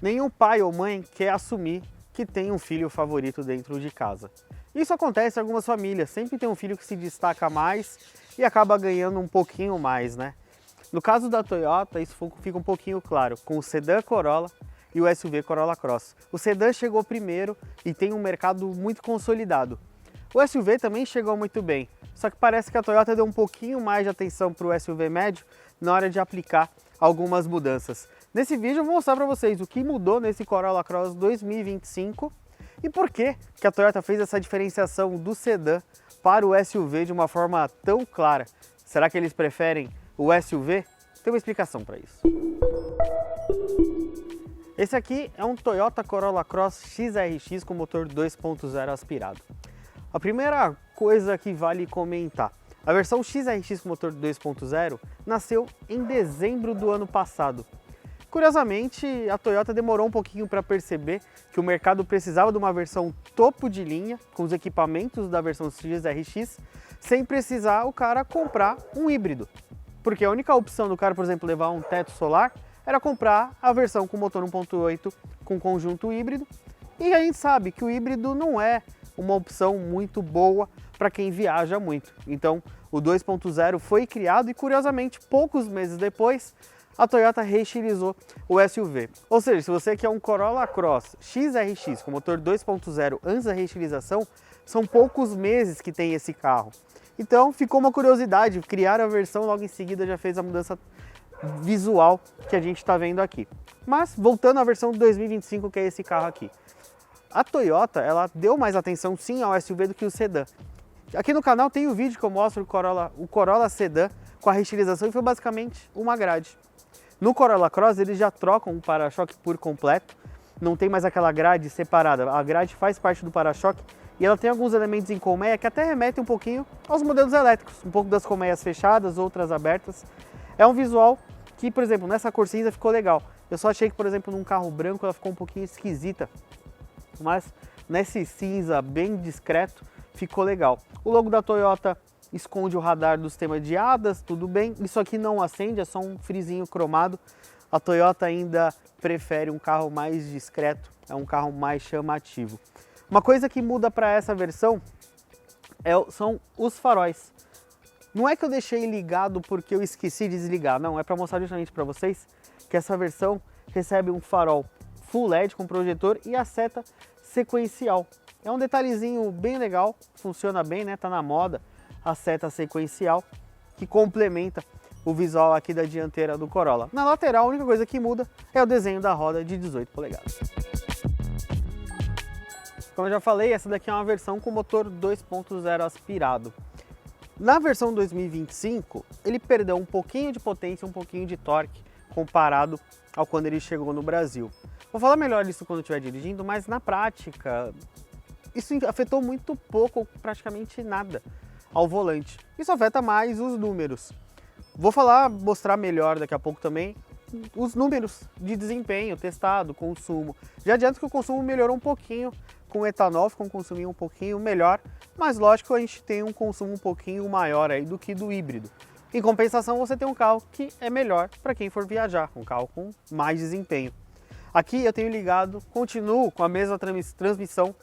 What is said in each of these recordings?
Nenhum pai ou mãe quer assumir que tem um filho favorito dentro de casa. Isso acontece em algumas famílias, sempre tem um filho que se destaca mais e acaba ganhando um pouquinho mais, né? No caso da Toyota, isso fica um pouquinho claro, com o sedã Corolla e o SUV Corolla Cross. O sedã chegou primeiro e tem um mercado muito consolidado. O SUV também chegou muito bem, só que parece que a Toyota deu um pouquinho mais de atenção para o SUV médio na hora de aplicar algumas mudanças. Nesse vídeo eu vou mostrar para vocês o que mudou nesse Corolla Cross 2025 e por que a Toyota fez essa diferenciação do sedã para o SUV de uma forma tão clara. Será que eles preferem o SUV? Tem uma explicação para isso. Esse aqui é um Toyota Corolla Cross XRX com motor 2.0 aspirado. A primeira coisa que vale comentar, a versão XRX com motor 2.0 nasceu em dezembro do ano passado. Curiosamente, a Toyota demorou um pouquinho para perceber que o mercado precisava de uma versão topo de linha, com os equipamentos da versão XRX, sem precisar o cara comprar um híbrido. Porque a única opção do cara, por exemplo, levar um teto solar, era comprar a versão com motor 1.8 com conjunto híbrido. E a gente sabe que o híbrido não é uma opção muito boa para quem viaja muito. Então, o 2.0 foi criado e, curiosamente, poucos meses depois, a Toyota reestilizou o SUV. Ou seja, se você quer um Corolla Cross XRX com motor 2.0 antes da reestilização, são poucos meses que tem esse carro. Então ficou uma curiosidade, criar a versão logo em seguida já fez a mudança visual que a gente está vendo aqui. Mas voltando à versão 2025, que é esse carro aqui. A Toyota, ela deu mais atenção sim ao SUV do que o sedã. Aqui no canal tem um vídeo que eu mostro o Corolla sedã com a reestilização e foi basicamente uma grade. No Corolla Cross eles já trocam o para-choque por completo, não tem mais aquela grade separada, a grade faz parte do para-choque e ela tem alguns elementos em colmeia que até remetem um pouquinho aos modelos elétricos, um pouco das colmeias fechadas, outras abertas. É um visual que, por exemplo, nessa cor cinza ficou legal. Eu só achei que, por exemplo, num carro branco ela ficou um pouquinho esquisita, mas nesse cinza bem discreto ficou legal. O logo da Toyota esconde o radar do sistema de ADAS, tudo bem. Isso aqui não acende, é só um frisinho cromado. A Toyota ainda prefere um carro mais discreto, é um carro mais chamativo. Uma coisa que muda para essa versão são os faróis. Não é que eu deixei ligado porque eu esqueci de desligar, não, é para mostrar justamente para vocês que essa versão recebe um farol Full LED com projetor e a seta sequencial. É um detalhezinho bem legal, funciona bem, né? Tá na moda a seta sequencial que complementa o visual aqui da dianteira do Corolla. Na lateral, a única coisa que muda é o desenho da roda de 18 polegadas. Como eu já falei, essa daqui é uma versão com motor 2.0 aspirado. Na versão 2025, ele perdeu um pouquinho de potência, um pouquinho de torque comparado ao quando ele chegou no Brasil. Vou falar melhor disso quando eu estiver dirigindo, mas na prática, isso afetou muito pouco, praticamente nada, ao volante. Isso afeta mais os números. Vou mostrar melhor daqui a pouco também os números de desempenho testado, consumo. Já adianto que o consumo melhorou um pouquinho com o etanol, ficou um consumo um pouquinho melhor, mas lógico a gente tem um consumo um pouquinho maior aí do que do híbrido. Em compensação, você tem um carro que é melhor para quem for viajar, um carro com mais desempenho. Aqui eu tenho ligado, continuo com a mesma transmissão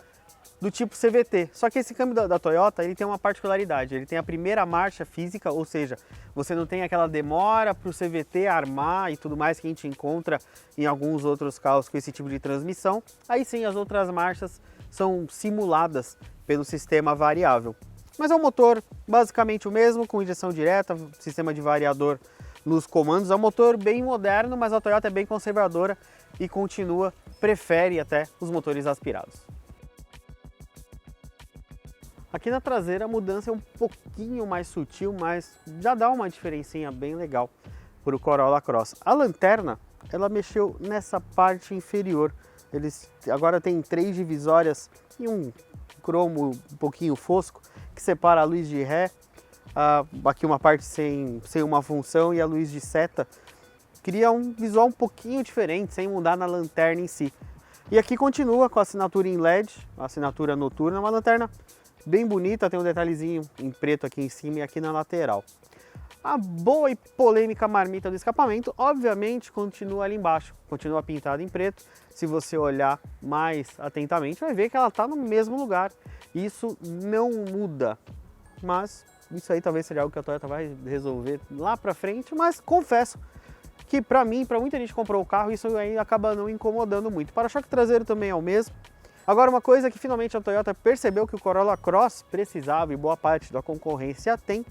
do tipo CVT, só que esse câmbio da Toyota ele tem uma particularidade, ele tem a primeira marcha física, ou seja, você não tem aquela demora para o CVT armar e tudo mais que a gente encontra em alguns outros carros com esse tipo de transmissão. Aí sim as outras marchas são simuladas pelo sistema variável. Mas é um motor basicamente o mesmo, com injeção direta, sistema de variador nos comandos. É um motor bem moderno, mas a Toyota é bem conservadora e prefere até os motores aspirados. Aqui na traseira a mudança é um pouquinho mais sutil, mas já dá uma diferencinha bem legal para o Corolla Cross. A lanterna, ela mexeu nessa parte inferior. Eles agora tem 3 divisórias e um cromo um pouquinho fosco que separa a luz de ré, aqui uma parte sem uma função e a luz de seta. Cria um visual um pouquinho diferente, sem mudar na lanterna em si. E aqui continua com a assinatura em LED, a assinatura noturna, uma lanterna bem bonita, tem um detalhezinho em preto aqui em cima e aqui na lateral. A boa e polêmica marmita do escapamento, obviamente, continua ali embaixo, continua pintada em preto. Se você olhar mais atentamente, vai ver que ela está no mesmo lugar. Isso não muda, mas isso aí talvez seja algo que a Toyota vai resolver lá pra frente, mas confesso que pra mim, pra muita gente que comprou o carro, isso aí acaba não incomodando muito. O para-choque traseiro também é o mesmo. Agora, uma coisa que finalmente a Toyota percebeu que o Corolla Cross precisava e boa parte da concorrência tem,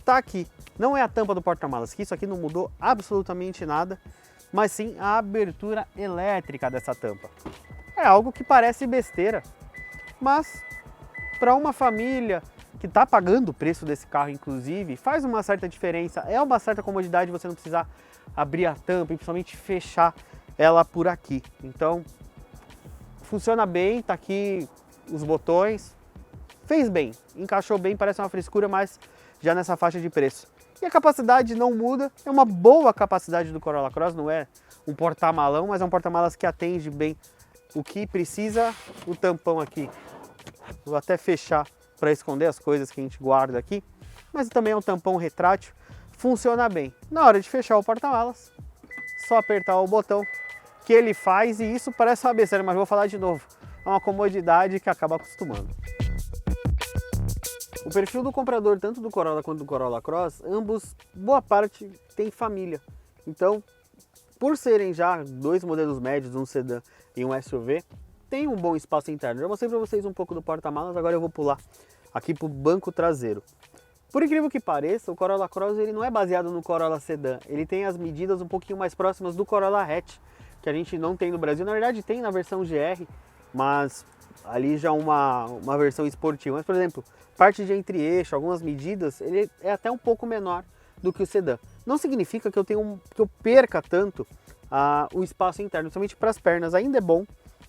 tá aqui. Não é a tampa do porta-malas, que isso aqui não mudou absolutamente nada, mas sim a abertura elétrica dessa tampa. É algo que parece besteira, mas para uma família que está pagando o preço desse carro, inclusive, faz uma certa diferença. É uma certa comodidade você não precisar abrir a tampa e principalmente fechar ela por aqui. Então, funciona bem, tá aqui os botões, fez bem, encaixou bem, parece uma frescura, mas já nessa faixa de preço. E a capacidade não muda, é uma boa capacidade do Corolla Cross, não é um porta-malão, mas é um porta-malas que atende bem o que precisa. O tampão aqui, vou até fechar para esconder as coisas que a gente guarda aqui, mas também é um tampão retrátil, funciona bem. Na hora de fechar o porta-malas, só apertar o botão que ele faz, e isso parece uma besteira, mas vou falar de novo, é uma comodidade que acaba acostumando. O perfil do comprador, tanto do Corolla quanto do Corolla Cross, ambos, boa parte, tem família. Então, por serem já dois modelos médios, um sedã e um SUV, tem um bom espaço interno. Já mostrei para vocês um pouco do porta-malas, agora eu vou pular aqui para o banco traseiro. Por incrível que pareça, o Corolla Cross ele não é baseado no Corolla Sedã, ele tem as medidas um pouquinho mais próximas do Corolla Hatch, que a gente não tem no Brasil. Na verdade tem na versão GR, mas ali já uma versão esportiva. Mas, por exemplo, parte de entre-eixo, algumas medidas, ele é até um pouco menor do que o sedã. Não significa que eu perca tanto o espaço interno, principalmente para as pernas. Ainda é bom,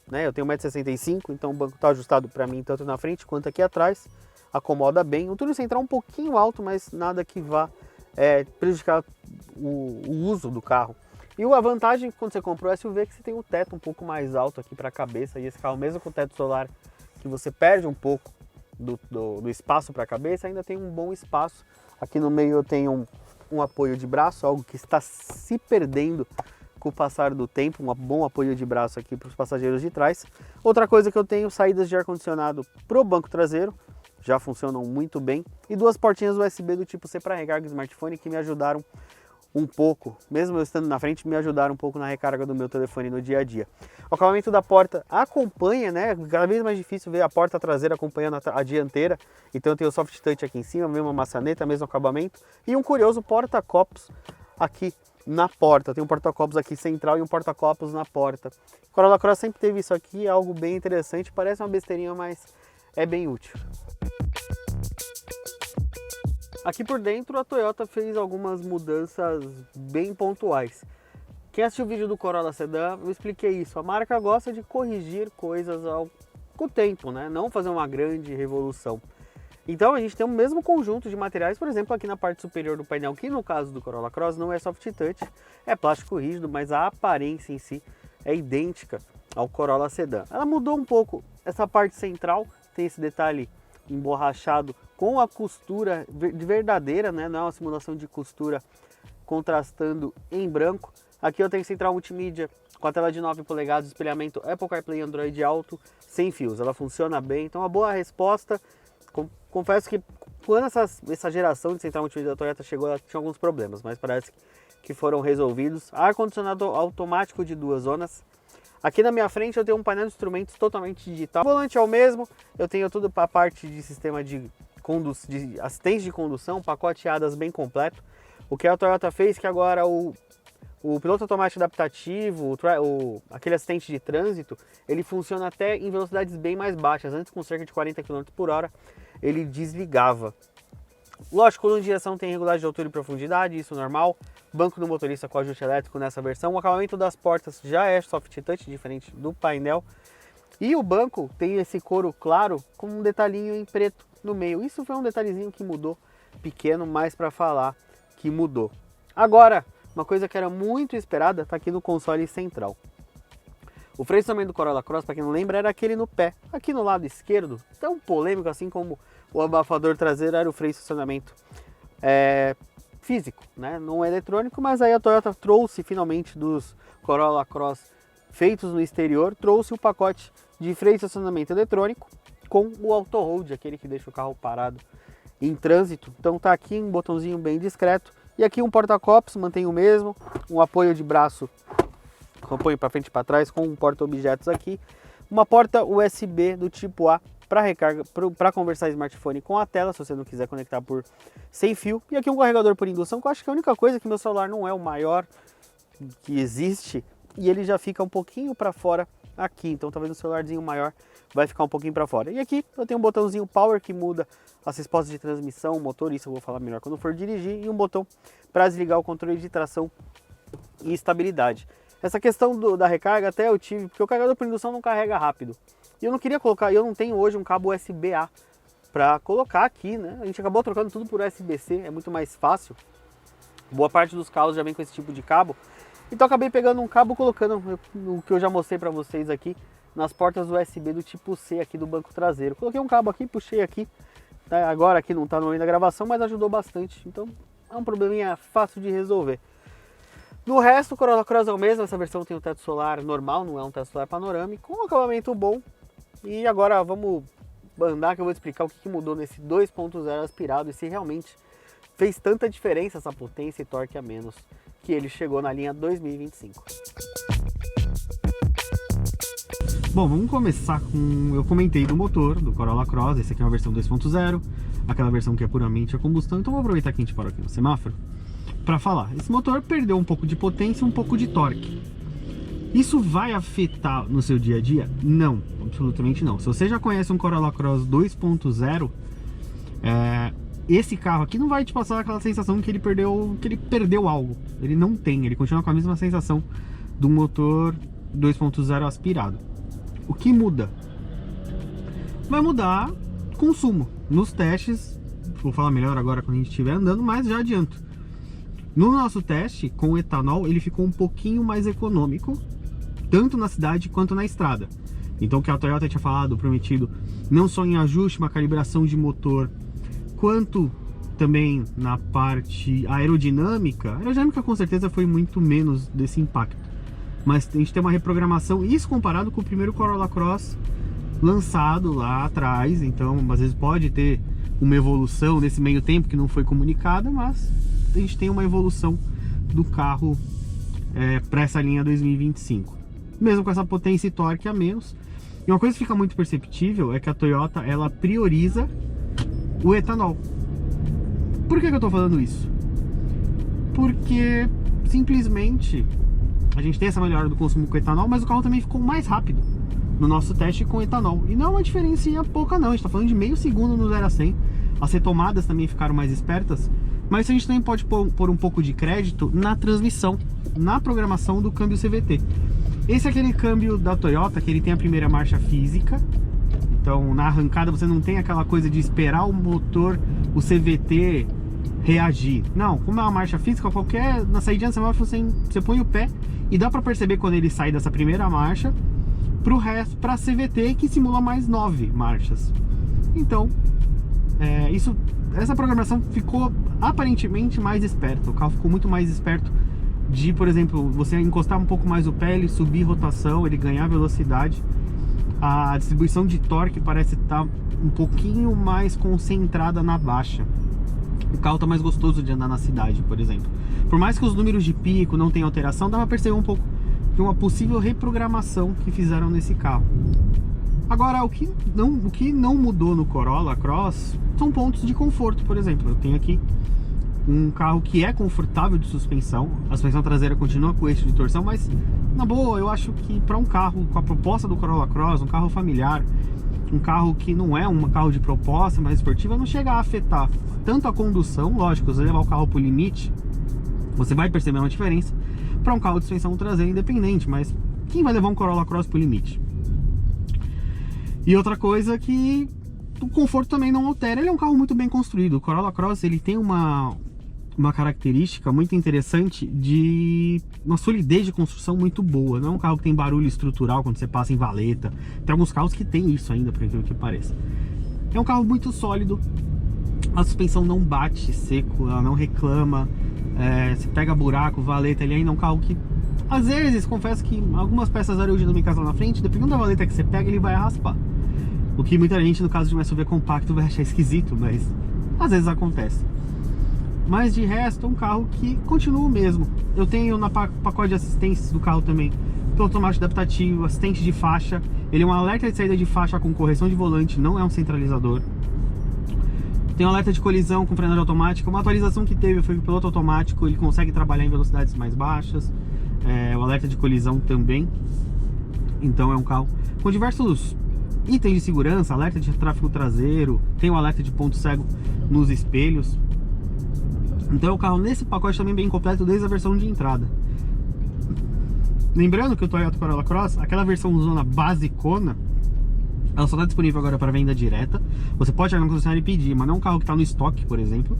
né? Eu tenho 1,65 m, então o banco está ajustado para mim tanto na frente quanto aqui atrás. Acomoda bem. O túnel central um pouquinho alto, mas nada que vá prejudicar o uso do carro. E a vantagem quando você compra o SUV é que você tem um teto um pouco mais alto aqui para a cabeça, e esse carro, mesmo com o teto solar, que você perde um pouco do espaço para a cabeça, ainda tem um bom espaço. Aqui no meio eu tenho um apoio de braço, algo que está se perdendo com o passar do tempo, um bom apoio de braço aqui para os passageiros de trás. Outra coisa que eu tenho, saídas de ar-condicionado para o banco traseiro, já funcionam muito bem, e duas portinhas USB do tipo C para recarga do smartphone, que me ajudaram um pouco, mesmo eu estando na frente, me ajudaram um pouco na recarga do meu telefone no dia a dia. O acabamento da porta acompanha, né? Cada vez mais difícil ver a porta traseira acompanhando a dianteira. Então eu tenho o soft touch aqui em cima, a mesma maçaneta, mesmo acabamento. E um curioso porta-copos aqui na porta. Tem um porta-copos aqui central e um porta-copos na porta. O Corolla Cross sempre teve isso aqui, é algo bem interessante. Parece uma besteirinha, mas é bem útil. Aqui por dentro a Toyota fez algumas mudanças bem pontuais. Quem assistiu o vídeo do Corolla Sedã, eu expliquei isso. A marca gosta de corrigir coisas com o tempo, né? Não fazer uma grande revolução. Então a gente tem o mesmo conjunto de materiais, por exemplo, aqui na parte superior do painel, que no caso do Corolla Cross não é soft touch, é plástico rígido, mas a aparência em si é idêntica ao Corolla Sedã. Ela mudou um pouco essa parte central, tem esse detalhe emborrachado com a costura verdadeira, né? Não é uma simulação de costura contrastando em branco. Aqui eu tenho central multimídia com a tela de 9 polegadas, espelhamento Apple CarPlay e Android Auto sem fios. Ela funciona bem, então uma boa resposta. Confesso que quando essa geração de central multimídia da Toyota chegou, ela tinha alguns problemas, mas parece que foram resolvidos. Ar-condicionado automático de 2 zonas. Aqui na minha frente eu tenho um painel de instrumentos totalmente digital. O volante é o mesmo, eu tenho tudo para a parte de sistema de assistência de condução, pacote ADAS bem completo. O que a Toyota fez que agora o piloto automático adaptativo, aquele assistente de trânsito, ele funciona até em velocidades bem mais baixas. Antes, com cerca de 40 km por hora, ele desligava. Lógico, coluna de direção tem regulagem de altura e profundidade, isso é normal. Banco do motorista com ajuste elétrico nessa versão. O acabamento das portas já é soft touch, diferente do painel. E o banco tem esse couro claro com um detalhinho em preto no meio. Isso foi um detalhezinho que mudou, pequeno, mas para falar que mudou. Agora, uma coisa que era muito esperada está aqui no console central. O freio de estacionamento do Corolla Cross, para quem não lembra, era aquele no pé. Aqui no lado esquerdo, tão polêmico assim como o abafador traseiro, era o freio de estacionamento físico, né? Não é eletrônico, mas aí a Toyota trouxe finalmente dos Corolla Cross feitos no exterior, trouxe o pacote de freio e estacionamento eletrônico com o Auto Hold, aquele que deixa o carro parado em trânsito. Então tá aqui um botãozinho bem discreto e aqui um porta-copos, mantém o mesmo, um apoio de braço, um apoio para frente e para trás com um porta-objetos aqui, uma porta USB do tipo A para recarga, para conversar smartphone com a tela, se você não quiser conectar por sem fio, e aqui um carregador por indução, que eu acho que é a única coisa que meu celular não é o maior que existe e ele já fica um pouquinho para fora aqui, então talvez um celularzinho maior vai ficar um pouquinho para fora. E aqui eu tenho um botãozinho Power que muda as respostas de transmissão, motor, isso eu vou falar melhor quando for dirigir, e um botão para desligar o controle de tração e estabilidade. Essa questão da recarga até eu tive, porque o carregador por indução não carrega rápido. E eu não queria colocar, eu não tenho hoje um cabo USB-A para colocar aqui, né? A gente acabou trocando tudo por USB-C, é muito mais fácil. Boa parte dos carros já vem com esse tipo de cabo. Então acabei pegando um cabo, colocando o que eu já mostrei para vocês aqui, nas portas USB do tipo C aqui do banco traseiro. Coloquei um cabo aqui, puxei aqui, tá? Agora aqui não está no meio da gravação, mas ajudou bastante. Então é um probleminha fácil de resolver. No resto, o Corolla Cross é o mesmo, essa versão tem o teto solar normal, não é um teto solar panorâmico, com um acabamento bom. E agora vamos andar que eu vou explicar o que mudou nesse 2.0 aspirado e se realmente fez tanta diferença essa potência e torque a menos que ele chegou na linha 2025. Bom, vamos começar com... Eu comentei do motor do Corolla Cross, esse aqui é uma versão 2.0, aquela versão que é puramente a combustão, então vou aproveitar que a gente parou aqui no semáforo para falar. Esse motor perdeu um pouco de potência e um pouco de torque. Isso vai afetar no seu dia a dia? Não, absolutamente não. Se você já conhece um Corolla Cross 2.0, esse carro aqui não vai te passar aquela sensação que ele perdeu algo. Ele não tem, ele continua com a mesma sensação do motor 2.0 aspirado. O que muda? Vai mudar consumo. Nos testes, vou falar melhor agora quando a gente estiver andando, mas já adianto. No nosso teste, com etanol, ele ficou um pouquinho mais econômico, tanto na cidade quanto na estrada. Então o que a Toyota tinha falado, prometido, não só em ajuste, uma calibração de motor, quanto também na parte aerodinâmica. A aerodinâmica com certeza foi muito menos desse impacto. Mas a gente tem uma reprogramação, isso comparado com o primeiro Corolla Cross lançado lá atrás. Então às vezes pode ter uma evolução nesse meio tempo que não foi comunicada, mas a gente tem uma evolução do carro para essa linha 2025. Mesmo com essa potência e torque a menos. E uma coisa que fica muito perceptível é que a Toyota, ela prioriza o etanol. Por que eu estou falando isso? Porque simplesmente a gente tem essa melhora do consumo com etanol, mas o carro também ficou mais rápido no nosso teste com etanol. E não é uma diferencinha pouca não, a gente está falando de meio segundo no 0 a 100. As retomadas também ficaram mais espertas, mas a gente também pode pôr um pouco de crédito na transmissão, na programação do câmbio CVT. Esse é aquele câmbio da Toyota que ele tem a primeira marcha física. Então na arrancada você não tem aquela coisa de esperar o motor, o CVT reagir. Não, como é uma marcha física, na saída do semáforo você põe o pé e dá para perceber quando ele sai dessa primeira marcha pro resto, para CVT que simula mais 9 marchas. Então essa programação ficou aparentemente mais esperta. O carro ficou muito mais esperto de, por exemplo, você encostar um pouco mais o pé, ele subir rotação, ele ganhar velocidade. A distribuição de torque parece estar um pouquinho mais concentrada na baixa. O carro está mais gostoso de andar na cidade, por exemplo. Por mais que os números de pico não tenham alteração, dá para perceber um pouco de uma possível reprogramação que fizeram nesse carro. Agora, o que não mudou no Corolla Cross são pontos de conforto, por exemplo. Eu tenho aqui um carro que é confortável de suspensão, a suspensão traseira continua com eixo de torção, mas na boa, eu acho que para um carro com a proposta do Corolla Cross, um carro familiar, um carro que não é um carro de proposta mais esportiva, não chega a afetar tanto a condução. Lógico, se você levar o carro para o limite, você vai perceber uma diferença para um carro de suspensão traseira independente, mas quem vai levar um Corolla Cross para o limite? E outra coisa que o conforto também não altera, ele é um carro muito bem construído. O Corolla Cross, ele tem uma característica muito interessante de uma solidez de construção muito boa. Não é um carro que tem barulho estrutural quando você passa em valeta. Tem alguns carros que tem isso ainda, por incrível que pareça. É um carro muito sólido. A suspensão não bate seco, ela não reclama, você pega buraco, valeta, ele ainda é um carro que, às vezes, confesso que algumas peças aerodinâmicas lá na frente, dependendo da valeta que você pega, ele vai raspar. O que muita gente, no caso de um SUV compacto, vai achar esquisito, mas às vezes acontece. Mas de resto, é um carro que continua o mesmo. Eu tenho na pacote de assistências do carro também piloto automático adaptativo, assistente de faixa. Ele é um alerta de saída de faixa com correção de volante, não é um centralizador. Tem um alerta de colisão com frenagem automática. Uma atualização que teve foi que o piloto automático ele consegue trabalhar em velocidades mais baixas. O alerta de colisão também. Então é um carro com diversos itens de segurança, alerta de tráfego traseiro, tem o alerta de ponto cego nos espelhos. Então é um carro nesse pacote também bem completo desde a versão de entrada. Lembrando que o Toyota Corolla Cross, aquela versão zona basicona, ela só está disponível agora para venda direta. Você pode ir na concessionária e pedir, mas não é um carro que está no estoque, por exemplo.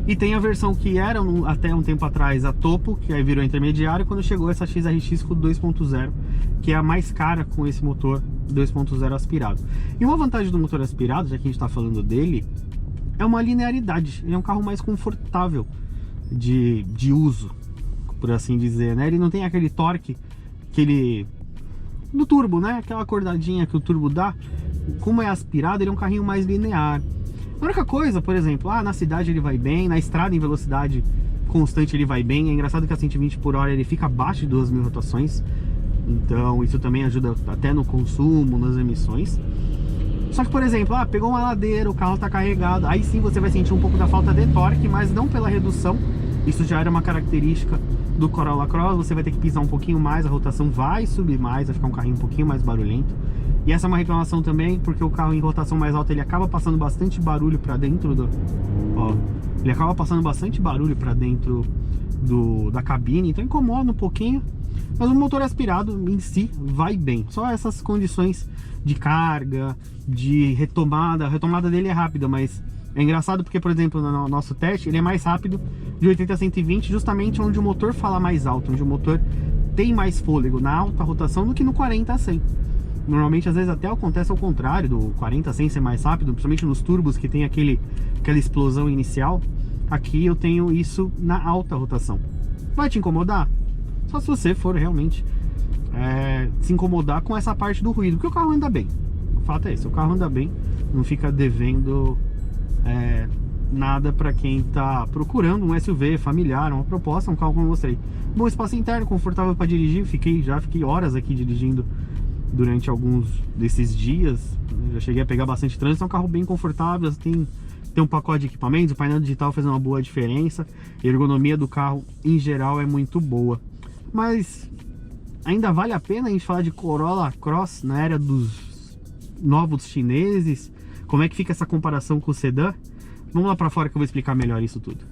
E tem a versão que era até um tempo atrás a topo, que aí virou intermediário, quando chegou essa XRX com 2.0, que é a mais cara com esse motor 2.0 aspirado. E uma vantagem do motor aspirado, já que a gente está falando dele, é uma linearidade. Ele é um carro mais confortável de uso, por assim dizer, né? Ele não tem aquele torque do turbo, né? Aquela acordadinha que o turbo dá. Como é aspirado, ele é um carrinho mais linear. A única coisa, por exemplo, na cidade ele vai bem, na estrada em velocidade constante ele vai bem. É engraçado que a 120 por hora ele fica abaixo de 2.000 rotações. Então isso também ajuda até no consumo, nas emissões. Só que, por exemplo, pegou uma ladeira, o carro está carregado, aí sim você vai sentir um pouco da falta de torque, mas não pela redução. Isso já era uma característica do Corolla Cross. Você vai ter que pisar um pouquinho mais, a rotação vai subir mais, vai ficar um carrinho um pouquinho mais barulhento. E essa é uma reclamação também, porque o carro em rotação mais alta ele acaba passando bastante barulho para dentro ele acaba passando bastante barulho para dentro da cabine, então incomoda um pouquinho. Mas o motor aspirado em si vai bem. Só essas condições de carga, de retomada. A retomada dele é rápida, mas é engraçado porque, por exemplo, no nosso teste, ele é mais rápido de 80 a 120, justamente onde o motor fala mais alto, onde o motor tem mais fôlego na alta rotação do que no 40 a 100. Normalmente, às vezes, até acontece ao contrário, do 40 a 100 ser mais rápido, principalmente nos turbos que tem aquela explosão inicial. Aqui eu tenho isso na alta rotação. Vai te incomodar? Só se você for realmente se incomodar com essa parte do ruído, porque o carro anda bem. O fato é esse, o carro anda bem, não fica devendo nada para quem está procurando um SUV familiar, uma proposta, um carro como eu mostrei. Bom espaço interno, confortável para dirigir, já fiquei horas aqui dirigindo durante alguns desses dias, já cheguei a pegar bastante trânsito. É um carro bem confortável, tem um pacote de equipamentos, o painel digital faz uma boa diferença, a ergonomia do carro em geral é muito boa. Mas ainda vale a pena a gente falar de Corolla Cross na era dos novos chineses? Como é que fica essa comparação com o sedã? Vamos lá para fora que eu vou explicar melhor isso tudo.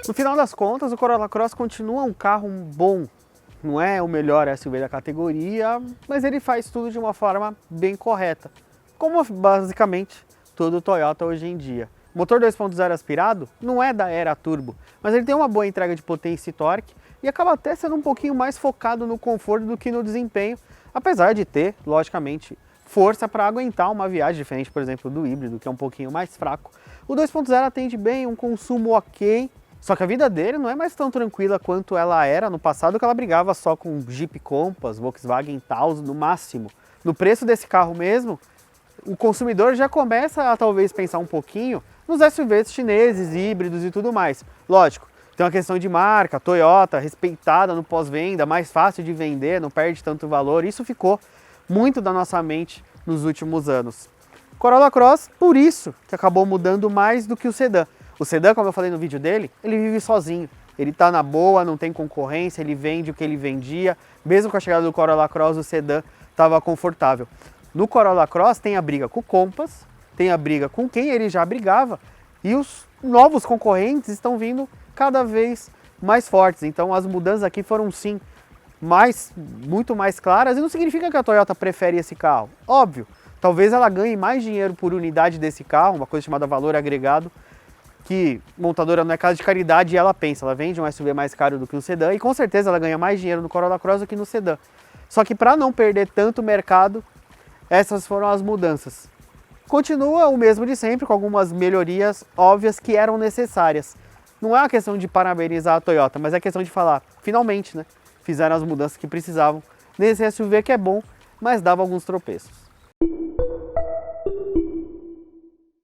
No final das contas, o Corolla Cross continua um carro bom. Não é o melhor SUV da categoria, mas ele faz tudo de uma forma bem correta, como basicamente todo Toyota hoje em dia. O motor 2.0 aspirado não é da era turbo, mas ele tem uma boa entrega de potência e torque e acaba até sendo um pouquinho mais focado no conforto do que no desempenho, apesar de ter, logicamente, força para aguentar uma viagem diferente, por exemplo, do híbrido, que é um pouquinho mais fraco. O 2.0 atende bem, um consumo ok, só que a vida dele não é mais tão tranquila quanto ela era no passado, que ela brigava só com Jeep Compass, Volkswagen Taos no máximo. No preço desse carro mesmo, o consumidor já começa a talvez pensar um pouquinho nos SUVs chineses, híbridos e tudo mais. Lógico, tem uma questão de marca, Toyota, respeitada no pós-venda, mais fácil de vender, não perde tanto valor. Isso ficou muito da nossa mente nos últimos anos. Corolla Cross, por isso, que acabou mudando mais do que o sedã. O sedã, como eu falei no vídeo dele, ele vive sozinho. Ele tá na boa, não tem concorrência, ele vende o que ele vendia. Mesmo com a chegada do Corolla Cross, o sedã estava confortável. No Corolla Cross tem a briga com o Compass, tem a briga com quem ele já brigava, e os novos concorrentes estão vindo cada vez mais fortes. Então as mudanças aqui foram sim muito mais claras, e não significa que a Toyota prefere esse carro. Óbvio, talvez ela ganhe mais dinheiro por unidade desse carro, uma coisa chamada valor agregado, que montadora não é casa de caridade e ela pensa, ela vende um SUV mais caro do que um sedã e com certeza ela ganha mais dinheiro no Corolla Cross do que no sedã. Só que para não perder tanto mercado, Essas foram as mudanças. Continua o mesmo de sempre, com algumas melhorias óbvias que eram necessárias. Não é uma questão de parabenizar a Toyota, mas é questão de falar, finalmente, né? Fizeram as mudanças que precisavam nesse SUV que é bom, mas dava alguns tropeços.